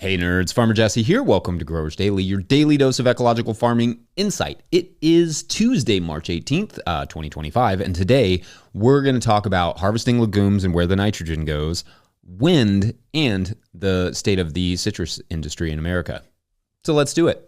Hey nerds, Farmer Jesse here. Welcome to Growers Daily, your daily dose of ecological farming insight. It is Tuesday, March 18th, 2025, and today we're going to talk about harvesting legumes and where the nitrogen goes, wind, and the state of the citrus industry in America. So let's do it.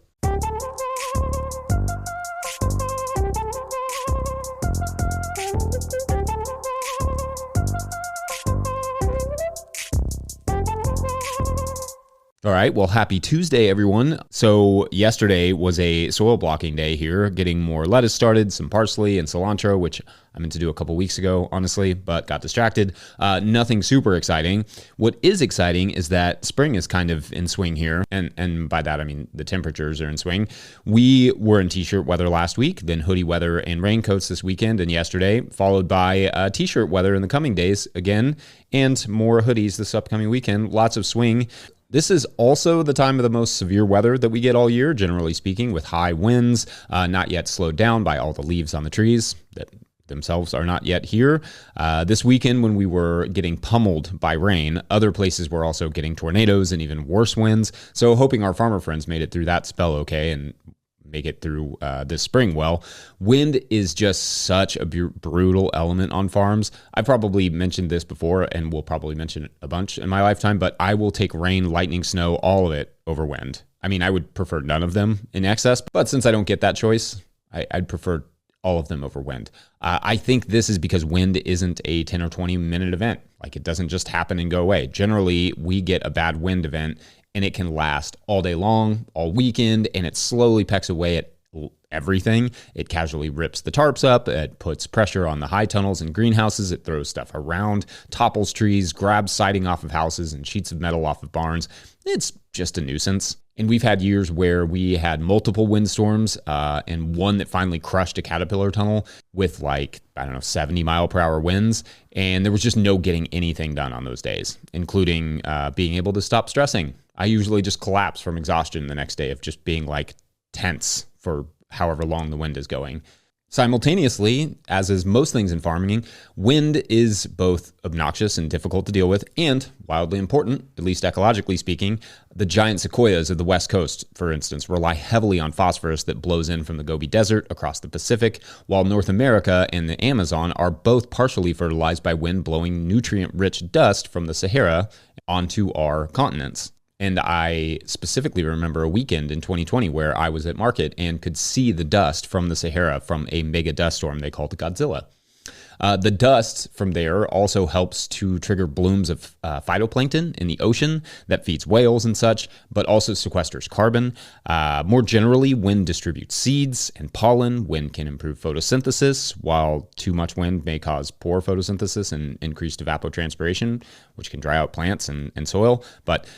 All right, well, happy Tuesday, everyone. So yesterday was a soil blocking day here, getting more lettuce started, some parsley and cilantro, which I meant to do a couple weeks ago, honestly, but got distracted. Nothing super exciting. What is exciting is that spring is kind of in swing here, and by that I mean the temperatures are in swing. We were in t-shirt weather last week, then hoodie weather and raincoats this weekend and yesterday, followed by t-shirt weather in the coming days again, and more hoodies this upcoming weekend. Lots of swing. This is also the time of the most severe weather that we get all year, generally speaking, with high winds, not yet slowed down by all the leaves on the trees that themselves are not yet here. This weekend, when we were getting pummeled by rain, other places were also getting tornadoes and even worse winds. So hoping our farmer friends made it through that spell okay and make it through this spring well. Wind is just such a brutal element on farms. I've probably mentioned this before and will probably mention it a bunch in my lifetime, but I will take rain, lightning, snow, all of it over wind. I mean, I would prefer none of them in excess, but since I don't get that choice, I'd prefer all of them over wind. I think this is because wind isn't a 10 or 20 minute event. Like, it doesn't just happen and go away. Generally, we get a bad wind event and it can last all day long, all weekend, and it slowly pecks away at everything. It casually rips the tarps up, it puts pressure on the high tunnels and greenhouses, it throws stuff around, topples trees, grabs siding off of houses and sheets of metal off of barns. It's just a nuisance. And we've had years where we had multiple windstorms and one that finally crushed a caterpillar tunnel with 70 mile per hour winds. And there was just no getting anything done on those days, including being able to stop stressing. I usually just collapse from exhaustion the next day of just being tense for however long the wind is going. Simultaneously, as is most things in farming, wind is both obnoxious and difficult to deal with, and wildly important, at least ecologically speaking. The giant sequoias of the West Coast, for instance, rely heavily on phosphorus that blows in from the Gobi Desert across the Pacific, while North America and the Amazon are both partially fertilized by wind blowing nutrient-rich dust from the Sahara onto our continents. And I specifically remember a weekend in 2020 where I was at market and could see the dust from the Sahara from a mega dust storm they called Godzilla. The dust from there also helps to trigger blooms of phytoplankton in the ocean that feeds whales and such, but also sequesters carbon. More generally, wind distributes seeds and pollen. Wind can improve photosynthesis, while too much wind may cause poor photosynthesis and increased evapotranspiration, which can dry out plants and soil. But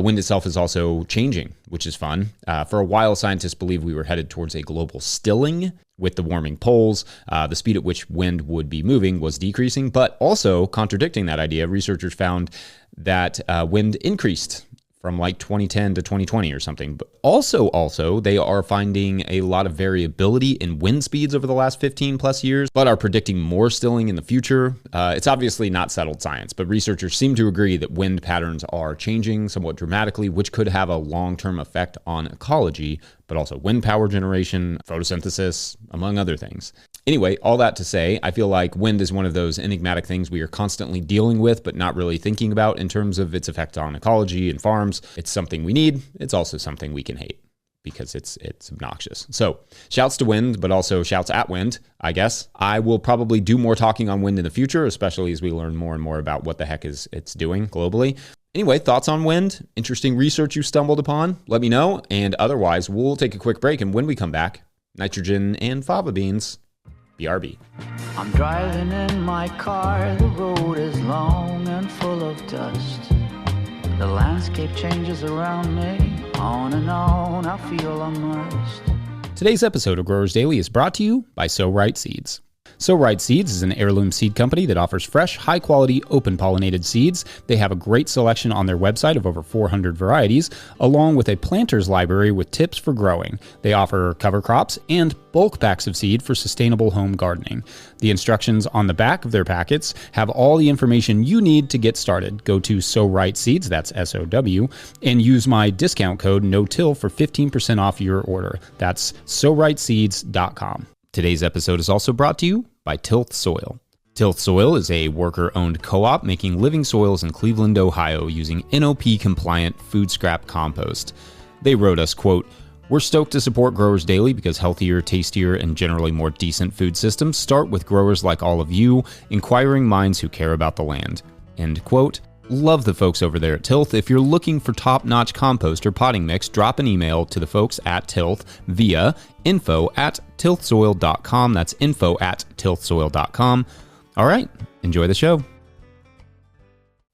wind itself is also changing, which is fun. For a while, scientists believed we were headed towards a global stilling. With the warming poles, the speed at which wind would be moving was decreasing, but also contradicting that idea, researchers found that wind increased from 2010 to 2020 or something. But also, they are finding a lot of variability in wind speeds over the last 15 plus years, but are predicting more stilling in the future. It's obviously not settled science, but researchers seem to agree that wind patterns are changing somewhat dramatically, which could have a long-term effect on ecology, but also wind power generation, photosynthesis, among other things. Anyway, all that to say, I feel like wind is one of those enigmatic things we are constantly dealing with, but not really thinking about in terms of its effect on ecology and farms. It's something we need. It's also something we can hate because it's obnoxious. So shouts to wind, but also shouts at wind, I guess. I will probably do more talking on wind in the future, especially as we learn more and more about what the heck it's doing globally. Anyway, thoughts on wind? Interesting research you stumbled upon? Let me know. And otherwise, we'll take a quick break. And when we come back, nitrogen and fava beans. BRB. I'm driving in my car, the road is long and full of dust. The landscape changes around me, on and on, I feel immersed. Today's episode of Growers Daily is brought to you by So Right Seeds. So Right Seeds is an heirloom seed company that offers fresh, high-quality, open-pollinated seeds. They have a great selection on their website of over 400 varieties, along with a planter's library with tips for growing. They offer cover crops and bulk packs of seed for sustainable home gardening. The instructions on the back of their packets have all the information you need to get started. Go to So Right Seeds, that's S-O-W, and use my discount code NOTILL for 15% off your order. That's SoRightSeeds.com. Today's episode is also brought to you by Tilth Soil. Tilth Soil is a worker-owned co-op making living soils in Cleveland, Ohio using NOP-compliant food scrap compost. They wrote us, quote, "We're stoked to support growers daily because healthier, tastier, and generally more decent food systems start with growers like all of you, inquiring minds who care about the land." End quote. Love the folks over there at Tilth. If you're looking for top-notch compost or potting mix, drop an email to the folks at Tilth via info@tilthsoil.com. That's info@tilthsoil.com. All right, enjoy the show.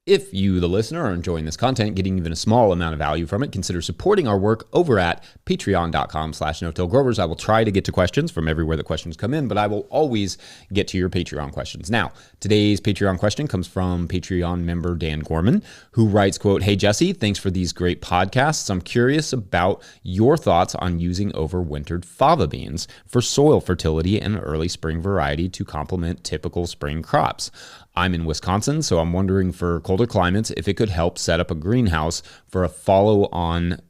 If you, the listener, are enjoying this content, getting even a small amount of value from it, consider supporting our work over at patreon.com/no-till-growers. I will try to get to questions from everywhere the questions come in, but I will always get to your Patreon questions. Now, today's Patreon question comes from Patreon member Dan Gorman, who writes, quote, "Hey, Jesse, thanks for these great podcasts. I'm curious about your thoughts on using overwintered fava beans for soil fertility and early spring variety to complement typical spring crops. I'm in Wisconsin, so I'm wondering for colder climates if it could help set up a greenhouse for a follow-on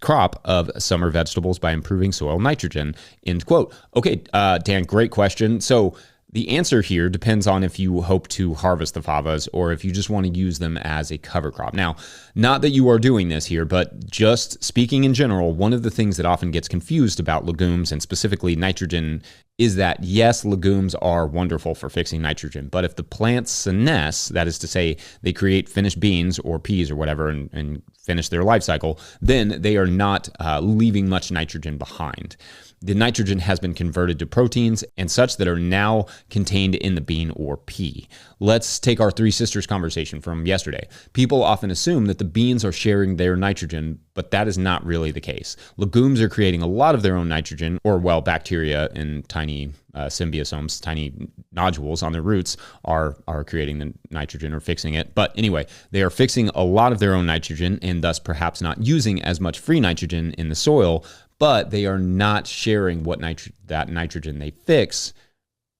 crop of summer vegetables by improving soil nitrogen." End quote. Okay, Dan, great question. So the answer here depends on if you hope to harvest the favas or if you just want to use them as a cover crop. Now, not that you are doing this here, but just speaking in general, one of the things that often gets confused about legumes and specifically nitrogen is that, yes, legumes are wonderful for fixing nitrogen, but if the plants senesce, that is to say, they create finished beans or peas or whatever and finish their life cycle, then they are not leaving much nitrogen behind. The nitrogen has been converted to proteins and such that are now contained in the bean or pea. Let's take our Three Sisters conversation from yesterday. People often assume that the beans are sharing their nitrogen, but that is not really the case. Legumes are creating a lot of their own nitrogen, or well, bacteria and tiny symbiosomes, tiny nodules on their roots are creating the nitrogen or fixing it. But anyway, they are fixing a lot of their own nitrogen and thus perhaps not using as much free nitrogen in the soil, but they are not sharing what that nitrogen they fix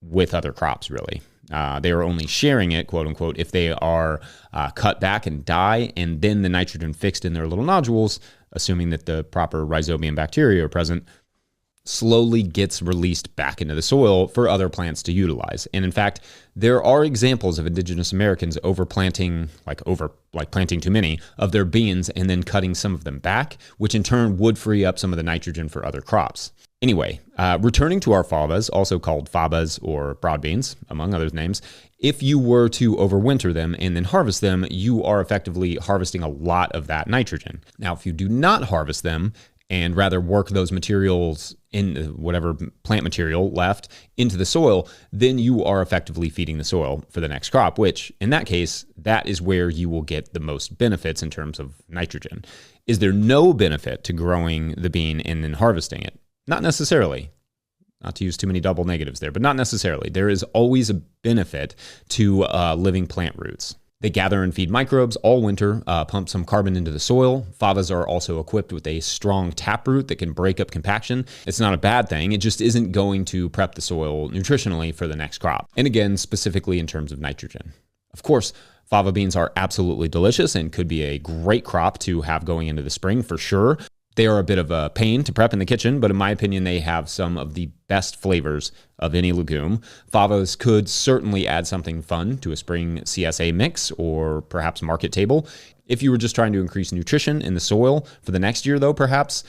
with other crops, really. They are only sharing it, quote unquote, if they are cut back and die, and then the nitrogen fixed in their little nodules, assuming that the proper rhizobium bacteria are present, slowly gets released back into the soil for other plants to utilize. And in fact, there are examples of indigenous Americans overplanting, planting too many of their beans and then cutting some of them back, which in turn would free up some of the nitrogen for other crops. Anyway, returning to our favas, also called fabas or broad beans, among other names, if you were to overwinter them and then harvest them, you are effectively harvesting a lot of that nitrogen. Now, if you do not harvest them and rather work those materials in whatever plant material left into the soil, then you are effectively feeding the soil for the next crop, which in that case, that is where you will get the most benefits in terms of nitrogen. Is there no benefit to growing the bean and then harvesting it? Not necessarily. Not to use too many double negatives there, but not necessarily. There is always a benefit to living plant roots. They gather and feed microbes all winter, pump some carbon into the soil. Favas are also equipped with a strong taproot that can break up compaction. It's not a bad thing. It just isn't going to prep the soil nutritionally for the next crop. And again, specifically in terms of nitrogen. Of course, fava beans are absolutely delicious and could be a great crop to have going into the spring for sure. They are a bit of a pain to prep in the kitchen, but in my opinion, they have some of the best flavors of any legume. Favas could certainly add something fun to a spring CSA mix or perhaps market table. If you were just trying to increase nutrition in the soil for the next year, though, perhaps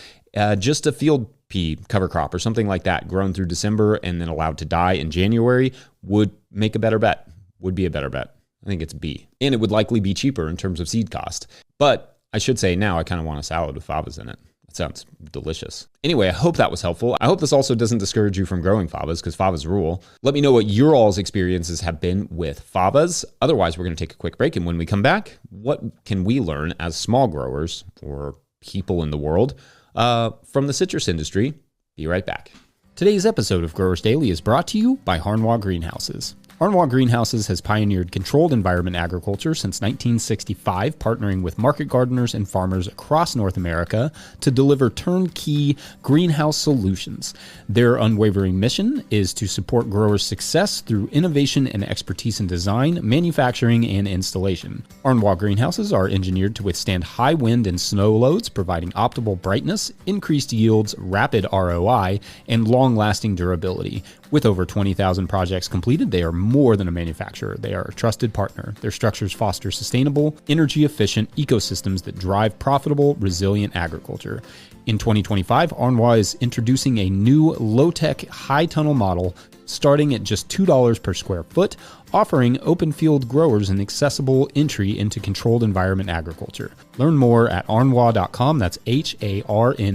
just a field pea cover crop or something like that grown through December and then allowed to die in January would make a better bet, would be a better bet. I think it's B. And it would likely be cheaper in terms of seed cost. But I should say now I kind of want a salad with favas in it. That sounds delicious. Anyway, I hope that was helpful. I hope this also doesn't discourage you from growing favas because favas rule. Let me know what your all's experiences have been with favas. Otherwise, we're going to take a quick break. And when we come back, what can we learn as small growers or people in the world from the citrus industry? Be right back. Today's episode of Growers Daily is brought to you by Harnwah Greenhouses. Harnwah Greenhouses has pioneered controlled environment agriculture since 1965, partnering with market gardeners and farmers across North America to deliver turnkey greenhouse solutions. Their unwavering mission is to support growers' success through innovation and expertise in design, manufacturing, and installation. Harnwah Greenhouses are engineered to withstand high wind and snow loads, providing optimal brightness, increased yields, rapid ROI, and long-lasting durability. With over 20,000 projects completed, they are more than a manufacturer. They are a trusted partner. Their structures foster sustainable, energy-efficient ecosystems that drive profitable, resilient agriculture. In 2025, Harnwah is introducing a new low-tech, high-tunnel model starting at just $2 per square foot, offering open field growers an accessible entry into controlled environment agriculture. Learn more at harnwah.com. That's HARNOIS.com.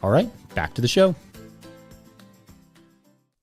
All right, back to the show.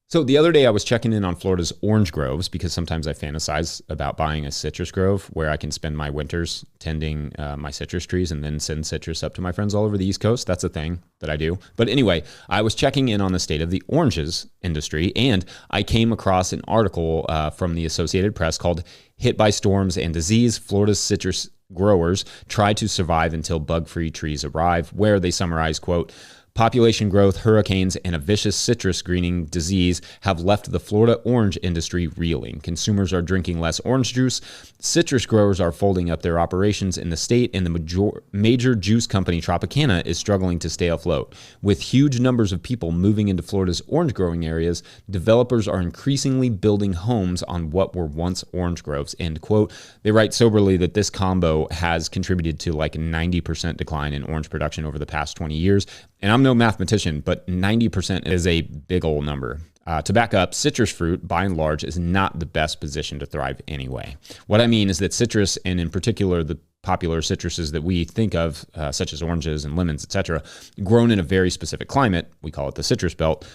So the other day I was checking in on Florida's orange groves because sometimes I fantasize about buying a citrus grove where I can spend my winters tending my citrus trees and then send citrus up to my friends all over the East Coast. That's a thing that I do. But anyway, I was checking in on the state of the oranges industry, and I came across an article from the Associated Press called "Hit by Storms and Disease, Florida's Citrus Growers Try to Survive Until Bug-Free Trees Arrive," where they summarize, quote, "Population growth, hurricanes, and a vicious citrus greening disease have left the Florida orange industry reeling. Consumers are drinking less orange juice. Citrus growers are folding up their operations in the state, and the major juice company Tropicana is struggling to stay afloat. With huge numbers of people moving into Florida's orange growing areas, developers are increasingly building homes on what were once orange groves," end quote. They write soberly that this combo has contributed to like a 90% decline in orange production over the past 20 years. And I'm no mathematician, but 90% is a big old number. To back up, citrus fruit, by and large, is not the best position to thrive anyway. What I mean is that citrus, and in particular the popular citruses that we think of, such as oranges and lemons, etc., grown in a very specific climate. We call it the citrus belt.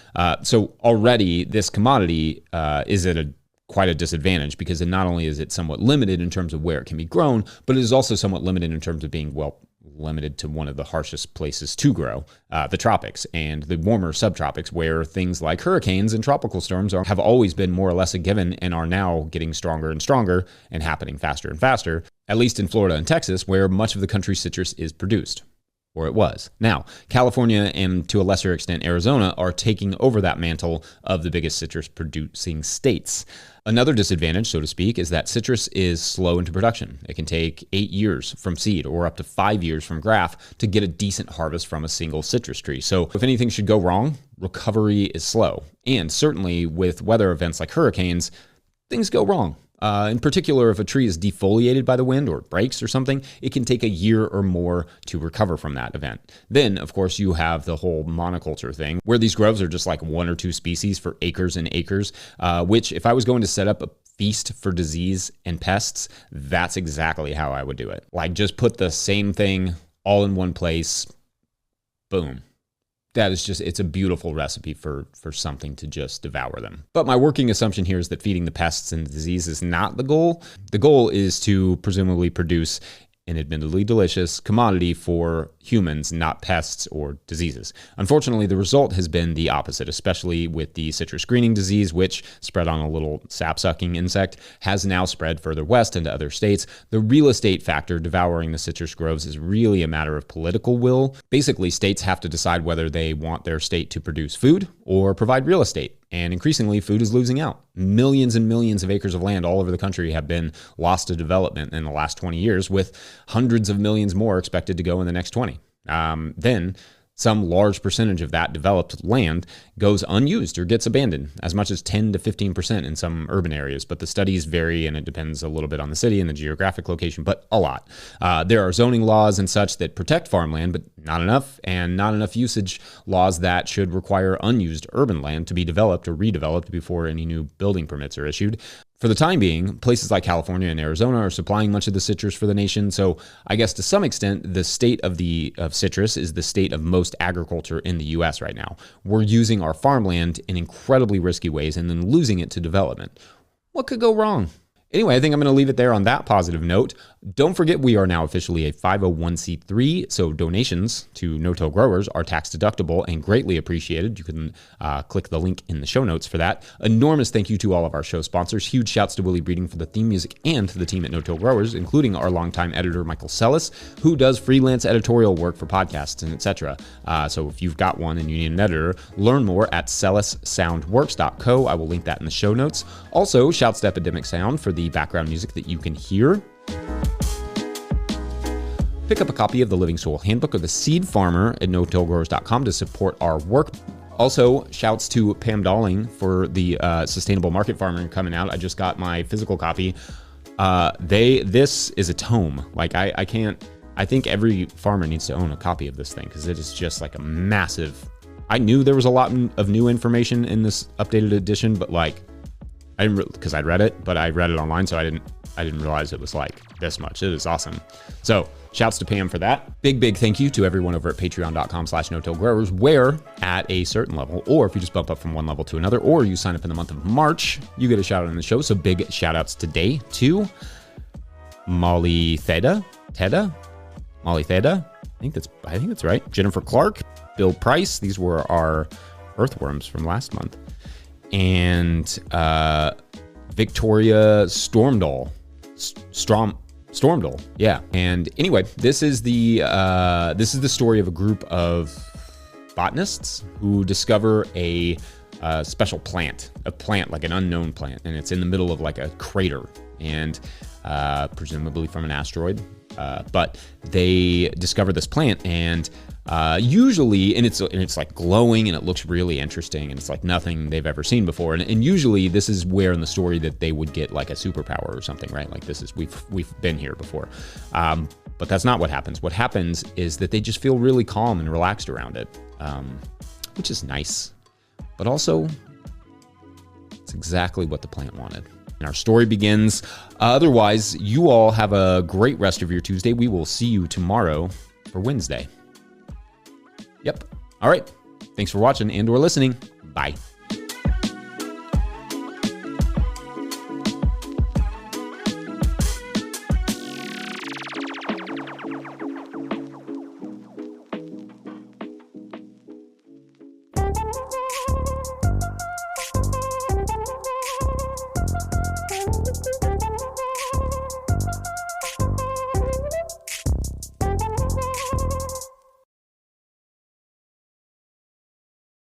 So already this commodity is at quite a disadvantage because not only is it somewhat limited in terms of where it can be grown, but it is also somewhat limited in terms of being, limited to one of the harshest places to grow, the tropics and the warmer subtropics, where things like hurricanes and tropical storms have always been more or less a given and are now getting stronger and stronger and happening faster and faster, at least in Florida and Texas, where much of the country's citrus is produced. Or it was. Now, California and to a lesser extent Arizona are taking over that mantle of the biggest citrus producing states. Another disadvantage, so to speak, is that citrus is slow into production. It can take 8 years from seed or up to 5 years from graft to get a decent harvest from a single citrus tree. So if anything should go wrong, recovery is slow. And certainly with weather events like hurricanes, things go wrong. In particular, if a tree is defoliated by the wind or breaks or something, it can take a year or more to recover from that event. Then, of course, you have the whole monoculture thing, where these groves are just like 1 or 2 species for acres and acres, which if I was going to set up a feast for disease and pests, that's exactly how I would do it. Like just put the same thing all in one place, boom. That is just, it's a beautiful recipe for something to just devour them. But my working assumption here is that feeding the pests and disease is not the goal. The goal is to presumably produce an admittedly delicious commodity for humans, not pests or diseases. Unfortunately, the result has been the opposite, especially with the citrus greening disease, which spread on a little sap-sucking insect, has now spread further west into other states. The real estate factor devouring the citrus groves is really a matter of political will. Basically, states have to decide whether they want their state to produce food or provide real estate. And increasingly, food is losing out. Millions and millions of acres of land all over the country have been lost to development in the last 20 years, with hundreds of millions more expected to go in the next 20. Then some large percentage of that developed land goes unused or gets abandoned, as much as 10 to 15% in some urban areas. But the studies vary, and it depends a little bit on the city and the geographic location, but a lot. There are zoning laws and such that protect farmland, but not enough, and not enough usage laws that should require unused urban land to be developed or redeveloped before any new building permits are issued. For the time being, places like California and Arizona are supplying much of the citrus for the nation. So I guess to some extent, the state of citrus is the state of most agriculture in the U.S. right now. We're using our farmland in incredibly risky ways and then losing it to development. What could go wrong? Anyway, I think I'm going to leave it there on that positive note. Don't forget, we are now officially a 501c3, so donations to no-till growers are tax deductible and greatly appreciated. You can click the link in the show notes for that. Enormous thank you to all of our show sponsors. Huge shouts to Willie Breeding for the theme music and to the team at No-Till Growers, including our longtime editor, Michael Sellis, who does freelance editorial work for podcasts and etc. So if you've got one and you need an editor, learn more at sellissoundworks.co. I will link that in the show notes. Also, shouts to Epidemic Sound for the background music that you can hear. Pick up a copy of the Living Soil Handbook or the Seed Farmer at no-tillgrowers.com to support our work. Also, shouts to Pam Dalling for the Sustainable Market Farmer coming out. I just got my physical copy. This is a tome. Like I think every farmer needs to own a copy of this thing because it is just like a massive. I knew there was a lot of new information in this updated edition, but like I didn't, because I'd read it, but I read it online, so I didn't realize it was like this much. It is awesome. So shouts to Pam for that. Big thank you to everyone over at patreon.com/no-till-growers, where at a certain level, or if you just bump up from one level to another, or you sign up in the month of March, you get a shout out in the show. So big shout outs today to Molly Theda. I think that's right. Jennifer Clark, Bill Price. These were our earthworms from last month. And Victoria Stormdahl. Stormdahl, yeah. And anyway, this is the story of a group of botanists who discover a special plant, like an unknown plant, and it's in the middle of like a crater, and presumably from an asteroid. But they discover this plant, and usually, and it's like glowing, and it looks really interesting, and it's like nothing they've ever seen before. And usually, this is where in the story that they would get like a superpower or something, right? Like this is we've been here before, but that's not what happens. What happens is that they just feel really calm and relaxed around it, which is nice, but also it's exactly what the plant wanted. And our story begins. Otherwise, you all have a great rest of your Tuesday. We will see you tomorrow for Wednesday. Yep. All right. Thanks for watching and/or listening. Bye.